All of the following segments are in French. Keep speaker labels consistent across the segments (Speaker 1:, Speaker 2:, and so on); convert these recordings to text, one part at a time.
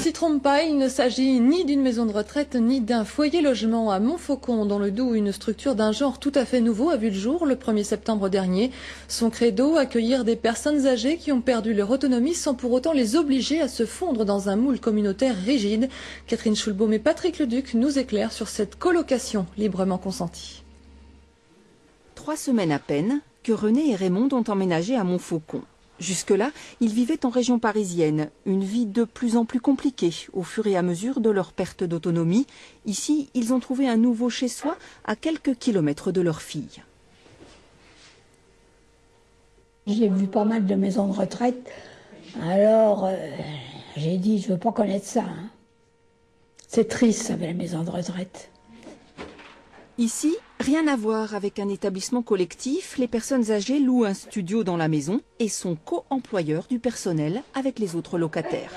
Speaker 1: s'y trompe pas, il ne s'agit ni d'une maison de retraite ni d'un foyer logement à Montfaucon, dans le Doubs. Une structure d'un genre tout à fait nouveau a vu le jour le 1er septembre dernier. Son credo, accueillir des personnes âgées qui ont perdu leur autonomie sans pour autant les obliger à se fondre dans un moule communautaire rigide. Catherine Schulbaum et Patrick Leduc nous éclairent sur cette colocation librement consentie.
Speaker 2: 3 semaines à peine que René et Raymond ont emménagé à Montfaucon. Jusque-là, ils vivaient en région parisienne, une vie de plus en plus compliquée au fur et à mesure de leur perte d'autonomie. Ici, ils ont trouvé un nouveau chez-soi à quelques kilomètres de leur fille.
Speaker 3: J'ai vu pas mal de maisons de retraite, alors j'ai dit je veux pas connaître ça. Hein. C'est triste, ça, la maison de retraite.
Speaker 2: Ici, rien à voir avec un établissement collectif. Les personnes âgées louent un studio dans la maison et sont co-employeurs du personnel avec les autres locataires.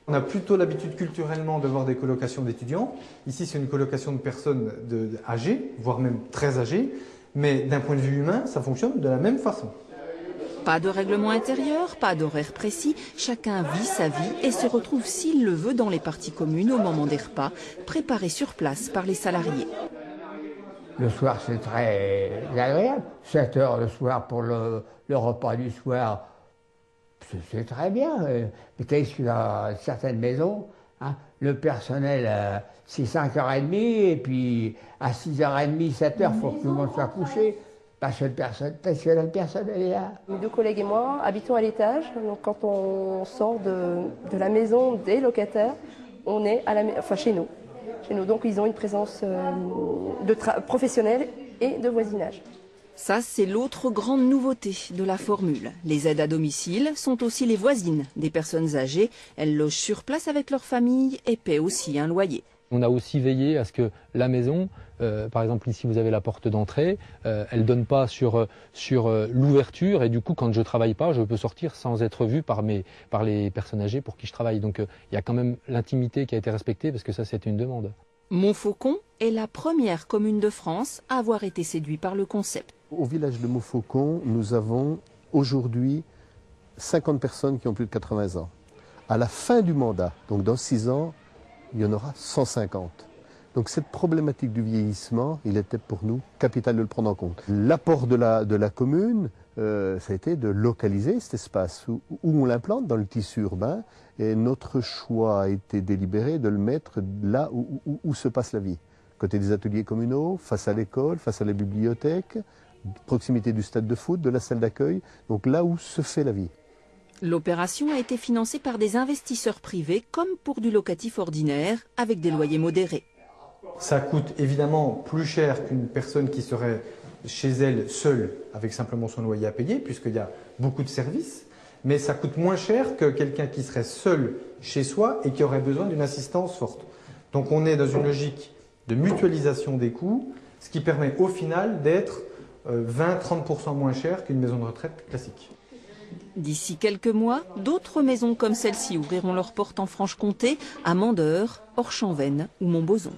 Speaker 4: On a plutôt l'habitude culturellement de voir des colocations d'étudiants. Ici, c'est une colocation de personnes âgées, voire même très âgées. Mais d'un point de vue humain, ça fonctionne de la même façon.
Speaker 2: Pas de règlement intérieur, pas d'horaire précis. Chacun vit sa vie et se retrouve s'il le veut dans les parties communes au moment des repas, préparés sur place par les salariés.
Speaker 5: Le soir, c'est très agréable. 7 heures le soir pour le repas du soir, c'est très bien. Mais qu'est-ce qu'il y a dans certaines maisons, hein, le personnel, c'est 5h30 et puis à 6h30, 7h, il faut que tout le monde soit couché. Parce que le personnel est là.
Speaker 6: Mes 2 collègues et moi habitons à l'étage. Donc quand on sort de la maison des locataires, on est chez nous. Donc ils ont une présence professionnelle et de voisinage.
Speaker 2: Ça, c'est l'autre grande nouveauté de la formule. Les aides à domicile sont aussi les voisines des personnes âgées. Elles logent sur place avec leur famille et paient aussi un loyer.
Speaker 7: On a aussi veillé à ce que la maison, par exemple ici vous avez la porte d'entrée, elle ne donne pas sur l'ouverture et du coup quand je ne travaille pas, je peux sortir sans être vu par les personnes âgées pour qui je travaille. Donc il y a quand même l'intimité qui a été respectée parce que ça c'est une demande.
Speaker 2: Montfaucon est la première commune de France à avoir été séduite par le concept.
Speaker 8: Au village de Montfaucon, nous avons aujourd'hui 50 personnes qui ont plus de 80 ans. À la fin du mandat, donc dans 6 ans, il y en aura 150. Donc cette problématique du vieillissement, il était pour nous capital de le prendre en compte. L'apport de la commune, ça a été de localiser cet espace où on l'implante dans le tissu urbain. Et notre choix a été délibéré de le mettre là où se passe la vie. Côté des ateliers communaux, face à l'école, face à la bibliothèque, proximité du stade de foot, de la salle d'accueil, donc là où se fait la vie.
Speaker 2: L'opération a été financée par des investisseurs privés comme pour du locatif ordinaire avec des loyers modérés.
Speaker 4: Ça coûte évidemment plus cher qu'une personne qui serait chez elle seule avec simplement son loyer à payer puisqu'il y a beaucoup de services, mais ça coûte moins cher que quelqu'un qui serait seul chez soi et qui aurait besoin d'une assistance forte. Donc on est dans une logique de mutualisation des coûts, ce qui permet au final d'être 20-30% moins cher qu'une maison de retraite classique.
Speaker 2: D'ici quelques mois, d'autres maisons comme celle-ci ouvriront leurs portes en Franche-Comté, à Mandeure, Orchamps-Vennes ou Montbozon.